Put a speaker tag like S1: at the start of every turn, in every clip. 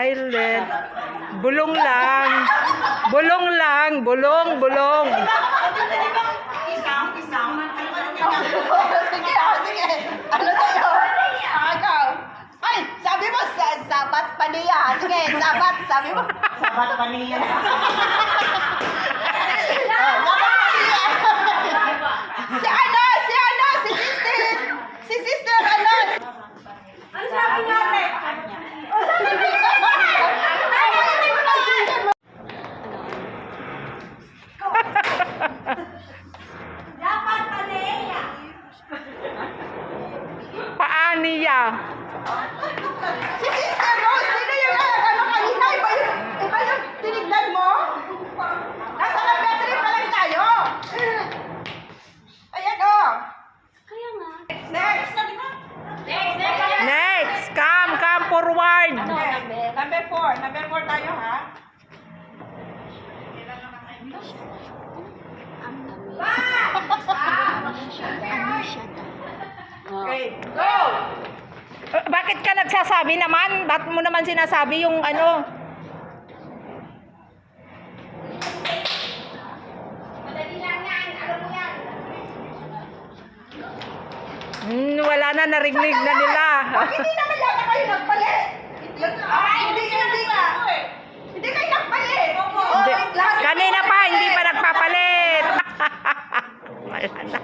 S1: silent. Bulong lang. Bulong lang. Bulong, bulong.
S2: Isang. Sige. Ano sa'yo? Ikaw. Ay, sabi mo, sabat pa niya. Sige, sabat. Sabi mo. Sabat pa niya. Si sister, ano? Ano sabi natin? Dapat paniya.
S1: Paaniya.
S2: Si sister Rose, sino yung ano kanina? Iba yung tinignan mo? Nasa laboratory pa lang tayo. Ayan o. Kaya nga. Next.
S1: Next. Come forward.
S2: Number 4. Number 4 tayo, ha? Okay, go!
S1: Bakit ka nagsasabi naman? Ba't mo naman sinasabi yung ano?
S2: Madali lang yan. Alam mo yan.
S1: Wala na, narinig na nila.
S2: Hindi naman yata kayo nagpalit. Hindi kayo nagpalit.
S1: Kanina pa, hindi pa nagpapalit. Wala na.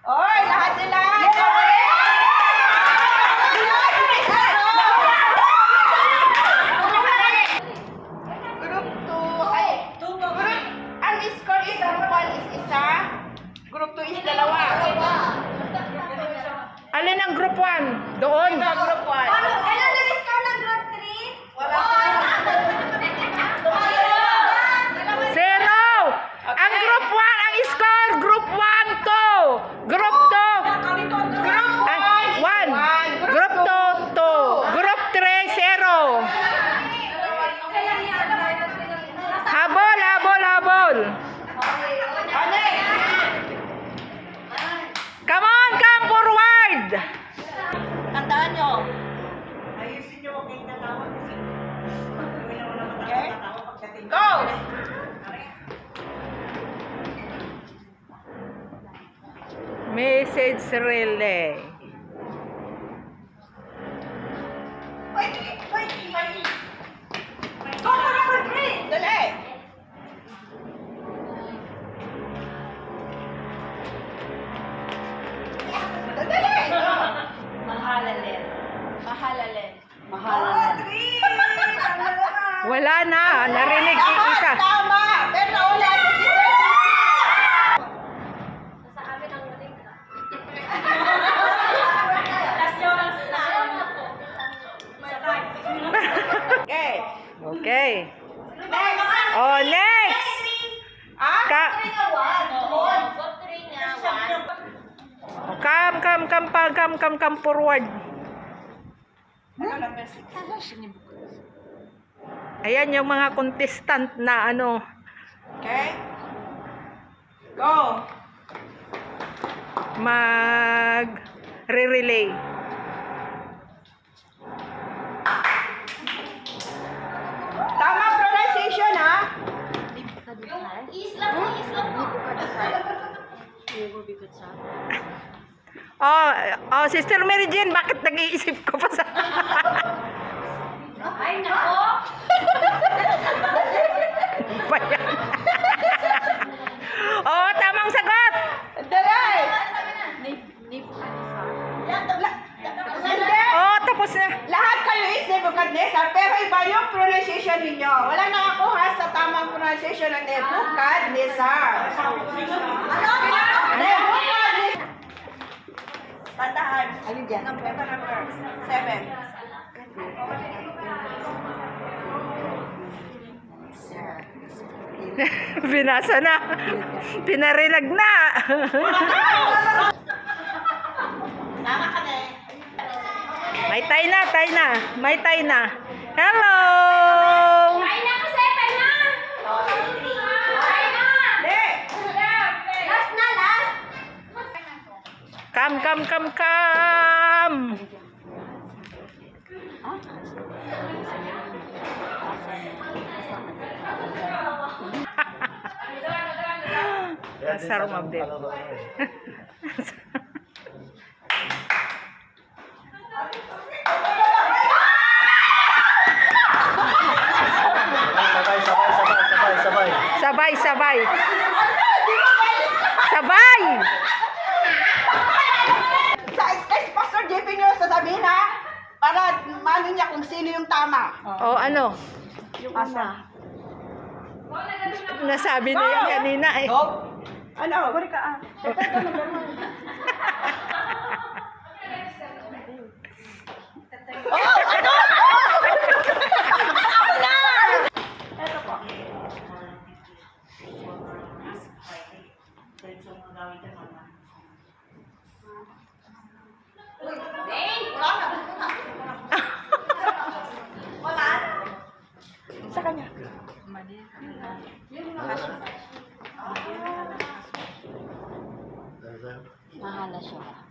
S2: Oy, lahat sila. Group 2. Ay, ang score is group 1 is isa. Group 2 is dalawa.
S1: Alin ang group 1? Doon.
S2: Group 1.
S3: Ano na-score ng group 3?
S2: Wala.
S1: Zero! Ang group 1, ang score, group 1 to. Group 2.
S2: Group
S1: 1. Group 2, 2. Group 3, 0. Habol, habol, habol. Come on, come forward.
S2: Tandaan nyo. Ayusin nyo huwag kayong tatawag. Okay? Go!
S1: Message relay.
S2: Wait. Go for number 3. Dali. Dali.
S3: Mahalalen.
S1: Wala na, narinig yung isa.
S2: Tama. Pero naula si Sister Sisi.
S3: Sa amin ang galing.
S2: Okay.
S1: Okay.
S2: Next.
S1: Oh, next.
S2: Ah?
S1: Come forward.
S2: Ano number 6?
S1: Ayan yung mga contestant na ano.
S2: Okay. Go.
S1: Re-relay.
S2: Tama pronunciation, ha?
S3: Islam po.
S1: Oh, Sister Mary Jane, bakit nag-iisip ko pa sa...
S3: Ay, nako.
S1: Ba yan? Oh, tamang sagot.
S2: Dali. Hindi.
S1: Oh, tapos na.
S2: Lahat kayo is Nebuchadnezzar, pero iba yung pronunciation ninyo. Wala nakakuha sa tamang pronunciation ng Nebuchadnezzar. Nebuchadnezzar. Tandaan. Alin dyan? Number 7.
S1: Binasa na. Pinarilag na.
S2: Tama ka na.
S1: May tay na. Hello!
S3: Ay, nako, seven na. Ay, na. Last na, last.
S1: Come. Sarong update. Sabay, sabay. Sabay!
S2: Sa Pastor JP nyo sasabihin ha, para maano niya kung sino yung tama.
S1: O ano?
S2: Yung asa.
S1: Nasabi na yan kanina eh.
S2: Ano? Buri ka ah. Ito po. Sa kanya.
S3: Mahala siya.